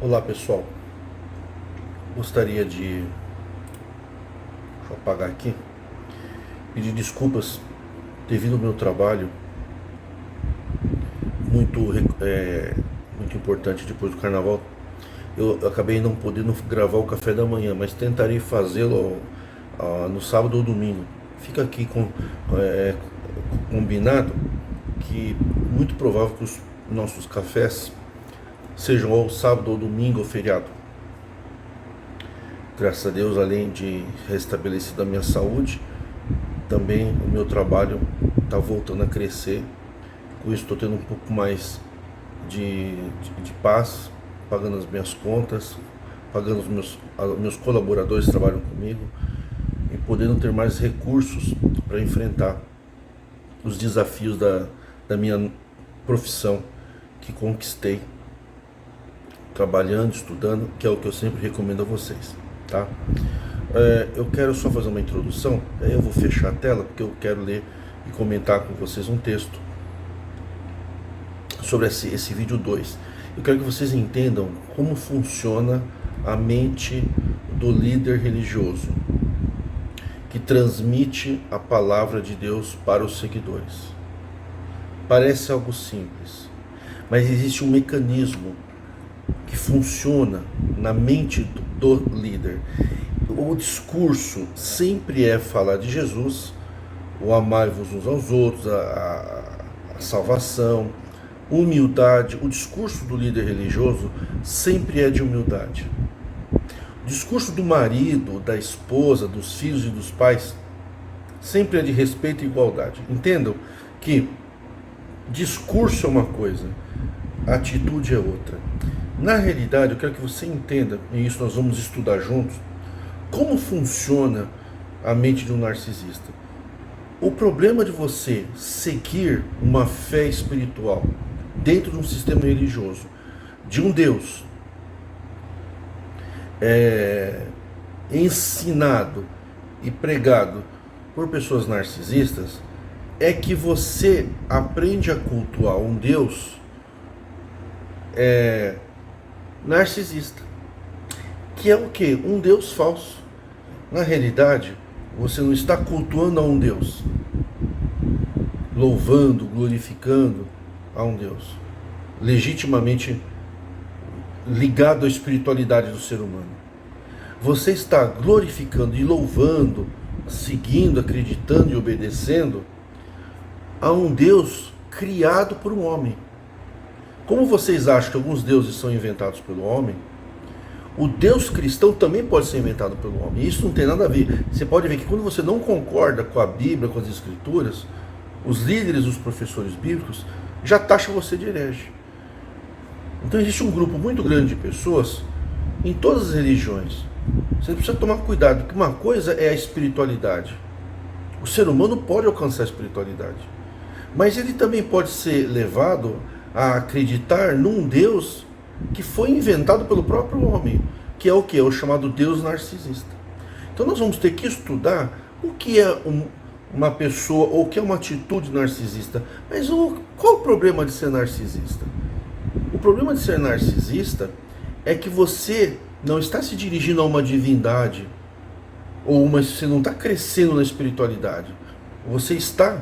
Olá pessoal, gostaria de, deixa eu apagar aqui, pedir desculpas devido ao meu trabalho muito, muito importante depois do carnaval. Eu acabei não podendo gravar o café da manhã, mas tentarei fazê-lo no sábado ou domingo. Fica aqui combinado que muito provável que os nossos cafés sejam ou sábado ou domingo ou feriado. Graças a Deus, além de restabelecido a minha saúde, também o meu trabalho está voltando a crescer. Com isso estou tendo um pouco mais de paz, pagando as minhas contas, pagando os meus colaboradores que trabalham comigo e podendo ter mais recursos para enfrentar os desafios da minha profissão que conquistei trabalhando, estudando, que é o que eu sempre recomendo a vocês, tá? Eu quero só fazer uma introdução, aí eu vou fechar a tela porque eu quero ler e comentar com vocês um texto sobre esse vídeo 2. Eu quero que vocês entendam como funciona a mente do líder religioso que transmite a palavra de Deus para os seguidores. Parece algo simples, mas existe um mecanismo que funciona na mente do líder. O discurso sempre é falar de Jesus, o amai-vos uns aos outros, a salvação, humildade. O discurso do líder religioso sempre é de humildade. O discurso do marido, da esposa, dos filhos e dos pais sempre é de respeito e igualdade. Entendam que discurso é uma coisa, atitude é outra. Na realidade, eu quero que você entenda, e isso nós vamos estudar juntos, como funciona a mente de um narcisista. O problema de você seguir uma fé espiritual dentro de um sistema religioso, de um Deus ensinado e pregado por pessoas narcisistas, é que você aprende a cultuar um Deus narcisista, que é o que? Um Deus falso. Na realidade, você não está cultuando a um Deus, louvando, glorificando a um Deus legitimamente ligado à espiritualidade do ser humano. Você está glorificando e louvando, seguindo, acreditando e obedecendo a um Deus criado por um homem. Como vocês acham que alguns deuses são inventados pelo homem, o Deus cristão também pode ser inventado pelo homem. Isso não tem nada a ver. Você pode ver que quando você não concorda com a Bíblia, com as Escrituras, os líderes, os professores bíblicos, já taxam você de herege. Então existe um grupo muito grande de pessoas em todas as religiões. Você precisa tomar cuidado, porque uma coisa é a espiritualidade. O ser humano pode alcançar a espiritualidade, mas ele também pode ser levado a acreditar num Deus que foi inventado pelo próprio homem, que é o que? É o chamado Deus narcisista. Então nós vamos ter que estudar o que é uma pessoa, ou o que é uma atitude narcisista. Mas qual o problema de ser narcisista? O problema de ser narcisista é que você não está se dirigindo a uma divindade, ou você não está crescendo na espiritualidade. Você está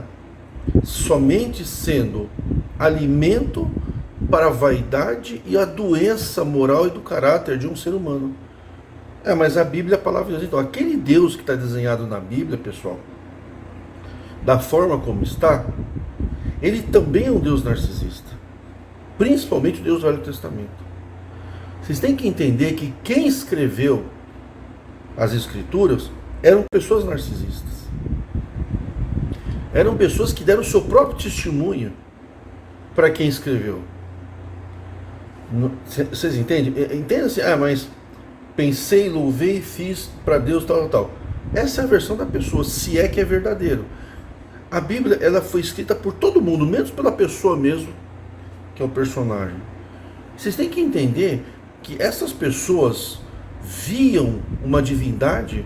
somente sendo alimento para a vaidade e a doença moral e do caráter de um ser humano. Mas a Bíblia, a palavra de Deus, então, aquele Deus que está desenhado na Bíblia, pessoal, da forma como está, ele também é um Deus narcisista, principalmente o Deus do Velho Testamento. Vocês têm que entender que quem escreveu as Escrituras eram pessoas narcisistas, eram pessoas que deram o seu próprio testemunho para quem escreveu. Vocês entendem? Entendem assim, mas pensei, louvei, fiz para Deus, tal. Essa é a versão da pessoa, se é que é verdadeiro. A Bíblia, ela foi escrita por todo mundo, menos pela pessoa mesmo, que é o personagem. Vocês têm que entender que essas pessoas viam uma divindade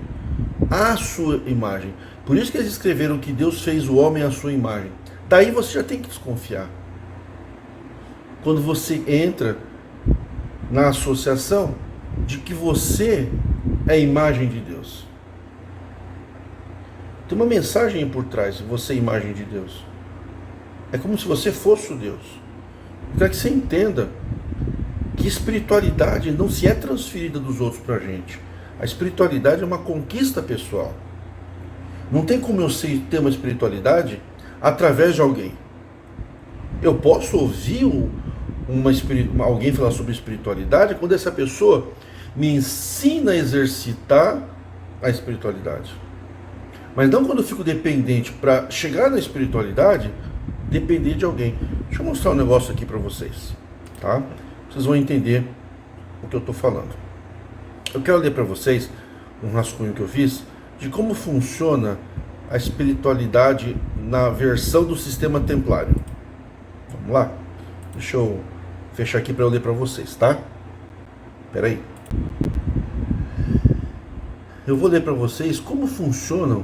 à sua imagem. Por isso que eles escreveram que Deus fez o homem à sua imagem. Daí você já tem que desconfiar. Quando você entra na associação de que você é a imagem de Deus. Tem uma mensagem por trás, você é a imagem de Deus. É como se você fosse o Deus. Para que você entenda que espiritualidade não se é transferida dos outros para a gente. A espiritualidade é uma conquista pessoal. Não tem como eu ter uma espiritualidade através de alguém. Eu posso ouvir alguém falar sobre espiritualidade quando essa pessoa me ensina a exercitar a espiritualidade. Mas não quando eu fico dependente para chegar na espiritualidade, depender de alguém. Deixa eu mostrar um negócio aqui para vocês, tá? Vocês vão entender o que eu estou falando. Eu quero ler para vocês um rascunho que eu fiz de como funciona a espiritualidade na versão do sistema templário. Vamos lá? Deixa eu fechar aqui para eu ler para vocês, tá? Espera aí. Eu vou ler para vocês como funciona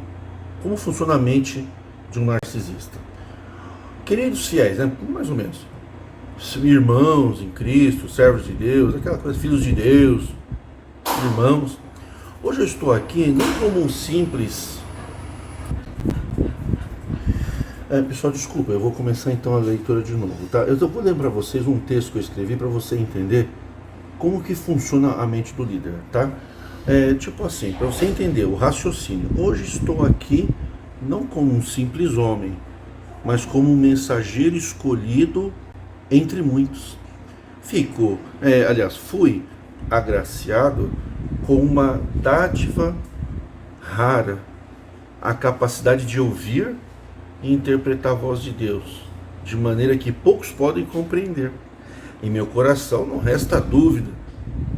a mente de um narcisista. Queridos fiéis, né? Mais ou menos. Irmãos em Cristo, servos de Deus, aquela coisa, filhos de Deus, irmãos. Hoje eu estou aqui não como um simples... pessoal, desculpa, eu vou começar então a leitura de novo, tá? Eu vou ler para vocês um texto que eu escrevi para você entender como que funciona a mente do líder, tá? Tipo assim, para você entender o raciocínio. Hoje estou aqui não como um simples homem, mas como um mensageiro escolhido entre muitos. Fui agraciado com uma dádiva rara, a capacidade de ouvir e interpretar a voz de Deus, de maneira que poucos podem compreender. Em meu coração não resta dúvida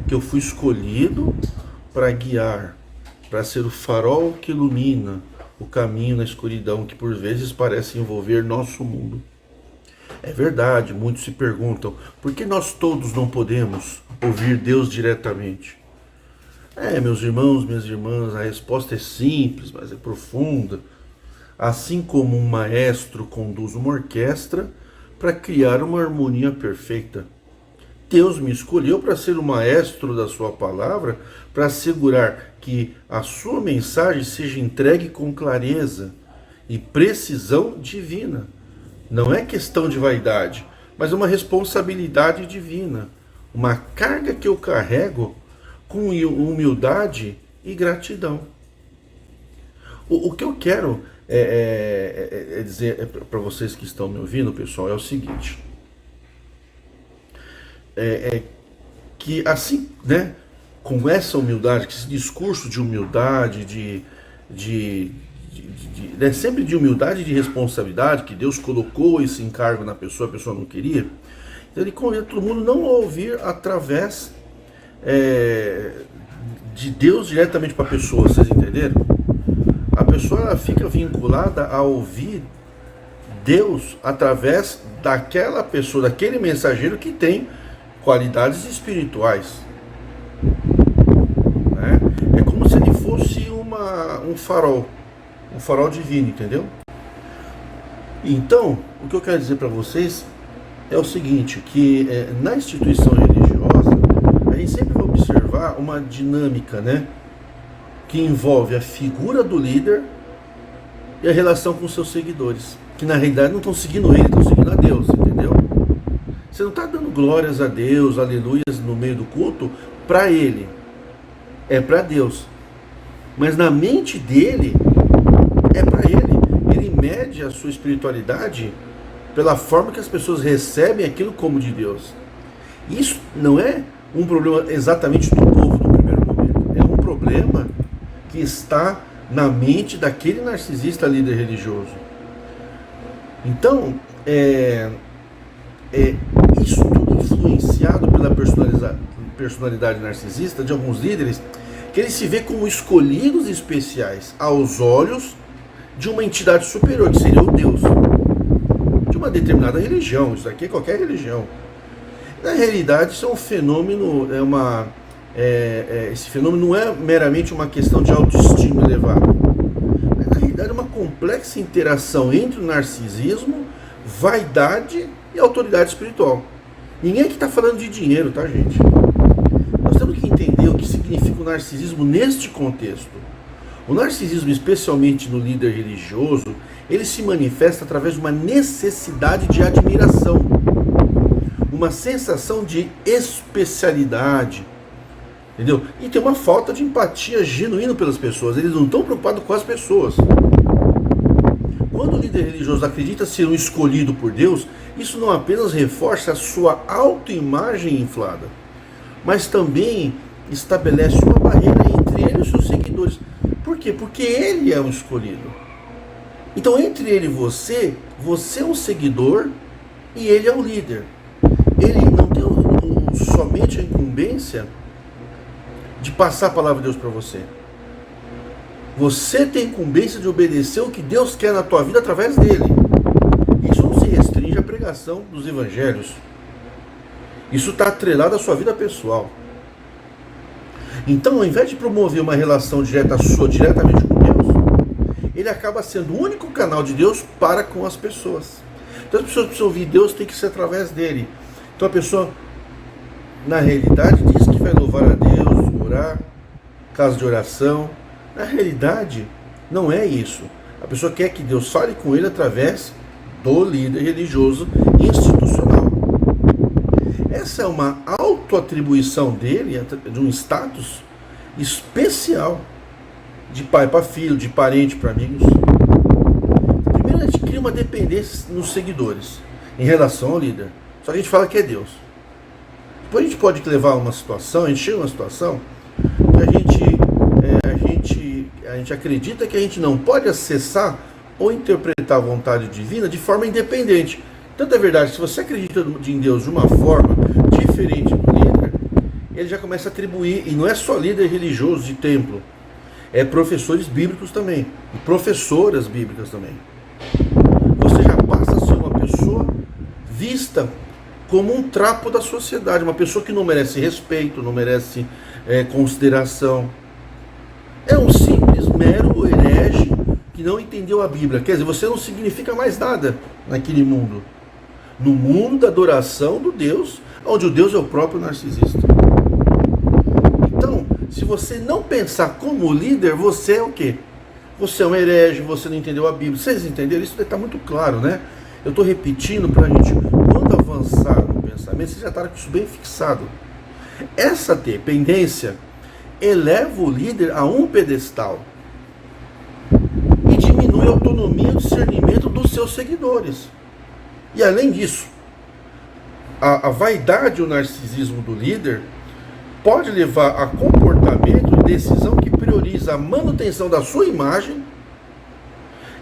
que eu fui escolhido para guiar, para ser o farol que ilumina o caminho na escuridão que por vezes parece envolver nosso mundo. É verdade, muitos se perguntam, por que nós todos não podemos ouvir Deus diretamente? Meus irmãos, minhas irmãs, a resposta é simples, mas é profunda. Assim como um maestro conduz uma orquestra para criar uma harmonia perfeita, Deus me escolheu para ser o maestro da sua palavra, para assegurar que a sua mensagem seja entregue com clareza e precisão divina. Não é questão de vaidade, mas uma responsabilidade divina, uma carga que eu carrego com humildade e gratidão. O que eu quero dizer para vocês que estão me ouvindo, pessoal, é o seguinte: que assim, né, com essa humildade, com esse discurso de humildade, sempre de humildade e de responsabilidade, que Deus colocou esse encargo na pessoa, a pessoa não queria, então ele convida todo mundo não a ouvir através de Deus diretamente para a pessoa, vocês entenderam? A pessoa ela fica vinculada a ouvir Deus através daquela pessoa, daquele mensageiro que tem qualidades espirituais. Né? É como se ele fosse um farol divino, entendeu? Então, o que eu quero dizer para vocês é o seguinte, que na instituição religiosa, a gente sempre vai observar uma dinâmica, né, que envolve a figura do líder e a relação com seus seguidores, que na realidade não estão seguindo ele, estão seguindo a Deus, entendeu? Você não está dando glórias a Deus, aleluias no meio do culto para ele, é para Deus, mas na mente dele é para ele. Ele mede a sua espiritualidade pela forma que as pessoas recebem aquilo como de Deus. Isso não é um problema exatamente do povo no primeiro momento, é um problema que está na mente daquele narcisista líder religioso. Então, isso tudo influenciado pela personalidade narcisista de alguns líderes, que ele se vê como escolhidos especiais aos olhos de uma entidade superior, que seria o Deus, de uma determinada religião. Isso aqui é qualquer religião. Na realidade, isso é um fenômeno, esse fenômeno não é meramente uma questão de autoestima elevada. Na realidade, é uma complexa interação entre o narcisismo, vaidade e autoridade espiritual. Ninguém aqui está falando de dinheiro, tá, gente? significa o narcisismo neste contexto? O narcisismo, especialmente no líder religioso, ele se manifesta através de uma necessidade de admiração, uma sensação de especialidade, entendeu? E tem uma falta de empatia genuína pelas pessoas. Eles não estão preocupados com as pessoas. Quando o líder religioso acredita ser um escolhido por Deus, isso não apenas reforça a sua autoimagem inflada, mas também estabelece uma barreira entre ele e os seus seguidores. Por quê? Porque ele é um escolhido. Então, entre ele e você é um seguidor e ele é o líder. Ele não tem somente a incumbência de passar a palavra de Deus para você. Você tem incumbência de obedecer o que Deus quer na tua vida através dele. Isso não se restringe à pregação dos evangelhos. Isso está atrelado à sua vida pessoal. Então, ao invés de promover uma relação direta sua, diretamente com Deus, ele acaba sendo o único canal de Deus para com as pessoas. Então, as pessoas precisam ouvir Deus, tem que ser através dele. Então, a pessoa, na realidade, diz que vai louvar a Deus, orar, casa de oração. Na realidade, não é isso. A pessoa quer que Deus fale com ele através do líder religioso institucional. Essa é uma autoatribuição dele, de um status especial, de pai para filho, de parente para amigos. Primeiro, a gente cria uma dependência nos seguidores em relação ao líder. Só que a gente fala que é Deus. Depois a gente pode levar uma situação, a gente chega a uma situação que a gente acredita que a gente não pode acessar ou interpretar a vontade divina de forma independente. Tanto é verdade, se você acredita em Deus de uma forma diferente do líder, ele já começa a atribuir, e não é só líder religioso de templo, é professores bíblicos também, e professoras bíblicas também. Você já passa a ser uma pessoa vista como um trapo da sociedade, uma pessoa que não merece respeito, não merece consideração. É um simples, mero herege que não entendeu a Bíblia. Quer dizer, você não significa mais nada naquele mundo. No mundo da adoração do Deus, onde o Deus é o próprio narcisista. Então, se você não pensar como líder, você é o quê? Você é um herege, você não entendeu a Bíblia. Vocês entenderam? Isso está muito claro, né? Eu estou repetindo para a gente, quando avançar no pensamento, você já está com isso bem fixado. Essa dependência eleva o líder a um pedestal e diminui a autonomia e o discernimento dos seus seguidores. E além disso, a vaidade e o narcisismo do líder pode levar a comportamento e decisão que prioriza a manutenção da sua imagem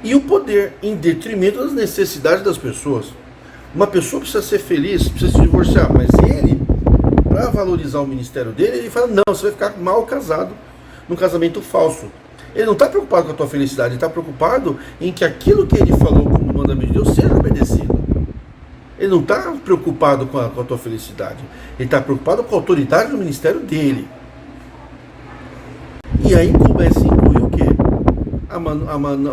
e o poder em detrimento das necessidades das pessoas. Uma pessoa precisa ser feliz, precisa se divorciar, mas ele, para valorizar o ministério dele, ele fala, não, você vai ficar mal casado num casamento falso. Ele não está preocupado com a tua felicidade, ele está preocupado em que aquilo que ele falou como mandamento de Deus seja obedecido. Ele não está preocupado com a tua felicidade, ele está preocupado com a autoridade do ministério dele. E aí começa a incluir o quê? A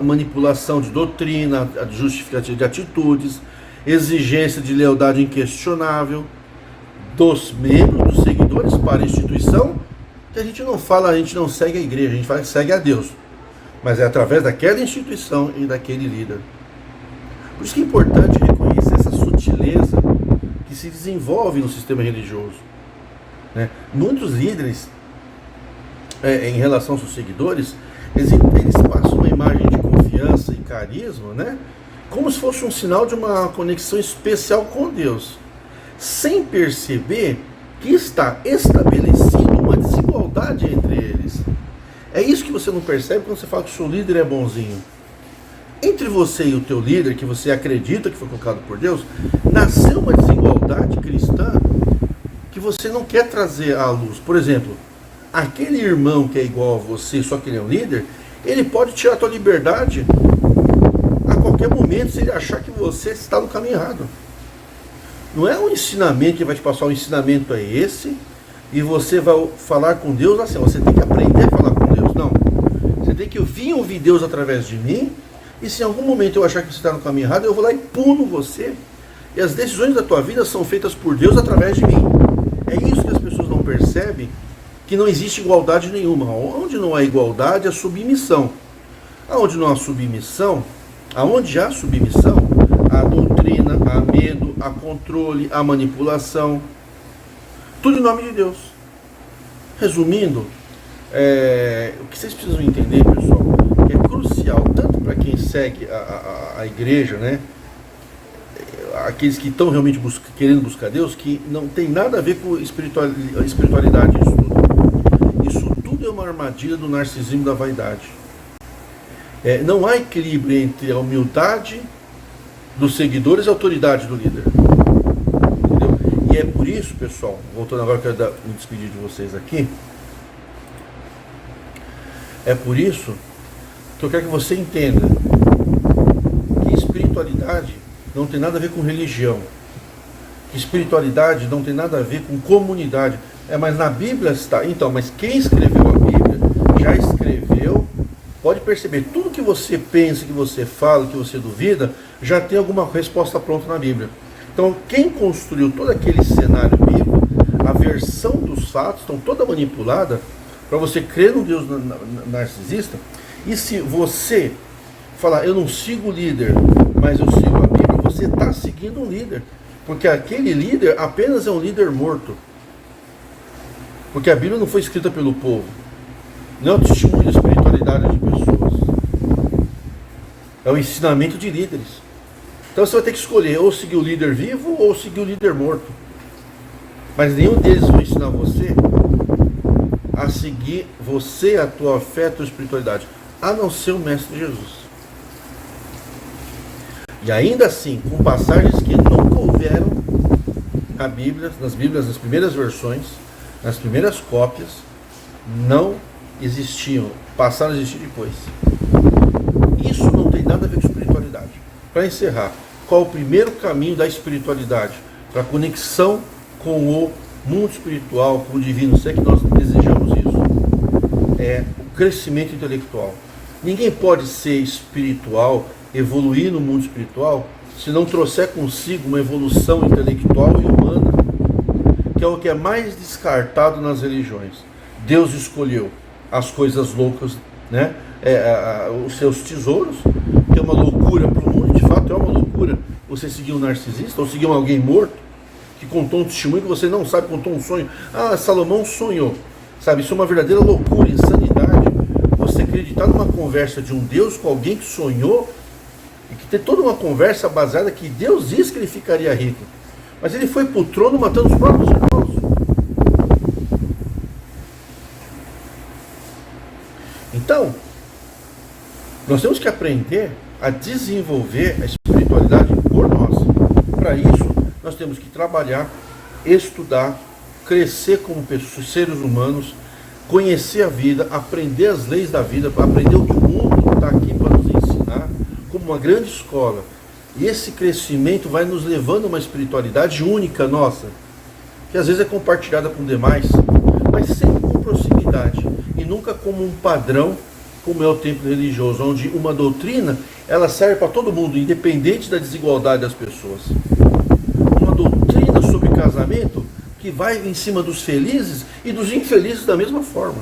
manipulação de doutrina, a justificativa de atitudes, exigência de lealdade inquestionável dos membros, dos seguidores para a instituição, que a gente não fala, a gente não segue a igreja, a gente fala que segue a Deus, mas é através daquela instituição e daquele líder. Por isso que é importante reconhecer essa sutileza que se desenvolve no sistema religioso, né? Muitos líderes, em relação aos seus seguidores, eles passam uma imagem de confiança e carisma, né? Como se fosse um sinal de uma conexão especial com Deus, sem perceber que está estabelecida uma desigualdade entre eles. É isso que você não percebe quando você fala que o seu líder é bonzinho. Entre você e o teu líder, que você acredita que foi colocado por Deus, nasceu uma desigualdade cristã que você não quer trazer à luz. Por exemplo, aquele irmão que é igual a você, só que ele é um líder, ele pode tirar a tua liberdade a qualquer momento se ele achar que você está no caminho errado. Não é um ensinamento que vai te passar, o ensinamento é esse, e você vai falar com Deus assim, você tem que aprender a falar com Deus. Não, você tem que vir ouvir Deus através de mim, e se em algum momento eu achar que você está no caminho errado, eu vou lá e puno você. E as decisões da tua vida são feitas por Deus através de mim. É isso que as pessoas não percebem, que não existe igualdade nenhuma. Onde não há igualdade, há submissão. Aonde não há submissão, aonde há submissão, há doutrina, há medo, há controle, há manipulação. Tudo em nome de Deus. Resumindo, o que vocês precisam entender, pessoal, que é crucial, tanto para quem segue a igreja, né? Aqueles que estão realmente querendo buscar Deus, que não tem nada a ver com espiritualidade, isso tudo. Isso tudo é uma armadilha do narcisismo, da vaidade. Não há equilíbrio entre a humildade dos seguidores e a autoridade do líder. Entendeu? E é por isso, pessoal, voltando agora, eu quero me despedir de vocês aqui. É por isso que eu quero que você entenda que espiritualidade não tem nada a ver com religião. Que espiritualidade não tem nada a ver com comunidade. Mas na Bíblia está. Então, mas quem escreveu a Bíblia já escreveu. Pode perceber, tudo que você pensa, que você fala, que você duvida, já tem alguma resposta pronta na Bíblia. Então, quem construiu todo aquele cenário bíblico, a versão dos fatos, estão toda manipulada para você crer num Deus narcisista. E se você falar, eu não sigo o líder, mas eu sigo a Bíblia, você está seguindo um líder. Porque aquele líder apenas é um líder morto. Porque a Bíblia não foi escrita pelo povo. Não é o testemunho da espiritualidade de pessoas. É o ensinamento de líderes. Então você vai ter que escolher ou seguir o líder vivo ou seguir o líder morto. Mas nenhum deles vai ensinar você a seguir você, a tua fé, a tua espiritualidade, a não ser o Mestre Jesus. E ainda assim, com passagens que nunca houveram na Bíblia, nas primeiras versões, nas primeiras cópias, não existiam, passaram a existir depois. Isso não tem nada a ver com espiritualidade. Para encerrar, qual o primeiro caminho da espiritualidade? Para a conexão com o mundo espiritual, com o divino, se é que nós desejamos isso. É o crescimento intelectual. Ninguém pode ser espiritual, evoluir no mundo espiritual, se não trouxer consigo uma evolução intelectual e humana, que é o que é mais descartado nas religiões. Deus escolheu as coisas loucas, né? Os seus tesouros, que é uma loucura para o mundo. De fato é uma loucura você seguir um narcisista ou seguir alguém morto que contou um testemunho que você não sabe, contou um sonho. Salomão sonhou, sabe? Isso é uma verdadeira loucura, insanidade. Você acreditar numa conversa de um Deus com alguém que sonhou, e que ter toda uma conversa baseada que Deus disse que ele ficaria rico, mas ele foi para o trono matando os próprios irmãos. Então, nós temos que aprender a desenvolver a espiritualidade por nós. Para isso, nós temos que trabalhar, estudar, crescer como pessoas, seres humanos, conhecer a vida, aprender as leis da vida, aprender o que o mundo está aqui para nos ensinar, como uma grande escola. E esse crescimento vai nos levando a uma espiritualidade única nossa, que às vezes é compartilhada com demais, mas sempre com proximidade, e nunca como um padrão, como é o templo religioso, onde uma doutrina, ela serve para todo mundo, independente da desigualdade das pessoas. Uma doutrina sobre casamento que vai em cima dos felizes e dos infelizes da mesma forma.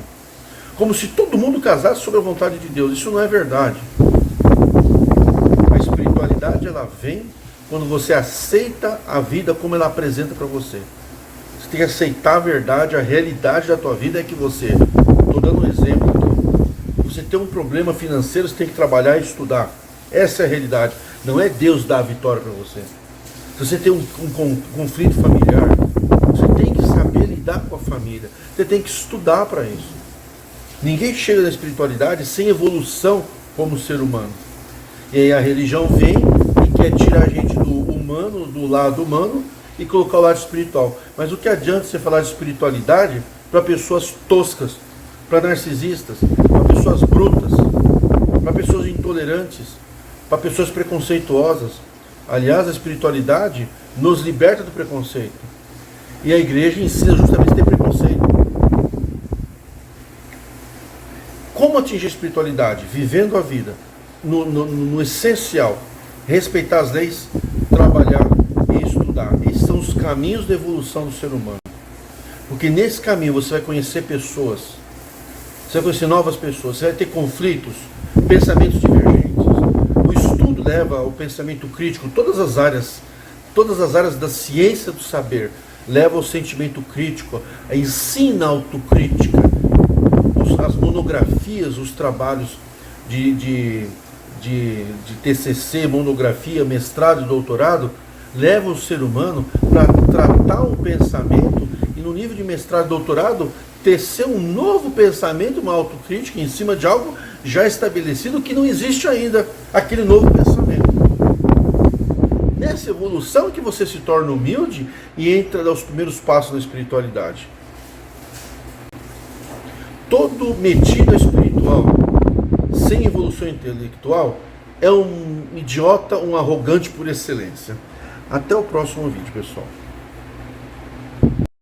Como se todo mundo casasse sobre a vontade de Deus. Isso não é verdade. A espiritualidade, ela vem quando você aceita a vida como ela apresenta para você. Você tem que aceitar a verdade, a realidade da tua vida é que você, estou dando um exemplo aqui, você tem um problema financeiro, você tem que trabalhar e estudar. Essa é a realidade. Não é Deus dar a vitória para você. Se você tem um conflito familiar, você tem que saber lidar com a família. Você tem que estudar para isso. Ninguém chega na espiritualidade sem evolução como ser humano. E aí a religião vem e quer tirar a gente do humano, do lado humano, e colocar o lado espiritual. Mas o que adianta você falar de espiritualidade para pessoas toscas, para narcisistas, para pessoas brutas, para pessoas intolerantes, para pessoas preconceituosas? Aliás, a espiritualidade nos liberta do preconceito. E a igreja ensina justamente a ter preconceito. Como atingir a espiritualidade? Vivendo a vida no essencial, respeitar as leis, trabalhar e estudar. Esses são os caminhos da evolução do ser humano. Porque nesse caminho você vai conhecer pessoas, você vai conhecer novas pessoas, você vai ter conflitos, pensamentos divergentes. O estudo leva ao pensamento crítico, todas as áreas da ciência do saber levam ao sentimento crítico, ensina a autocrítica. As monografias, os trabalhos de TCC, monografia, mestrado e doutorado levam o ser humano para tratar um pensamento e no nível de mestrado e doutorado tecer um novo pensamento, uma autocrítica em cima de algo já estabelecido que não existe ainda, aquele novo pensamento. Nessa evolução que você se torna humilde e entra aos primeiros passos na espiritualidade. Todo metido espiritual, sem evolução intelectual, é um idiota, um arrogante por excelência. Até o próximo vídeo, pessoal.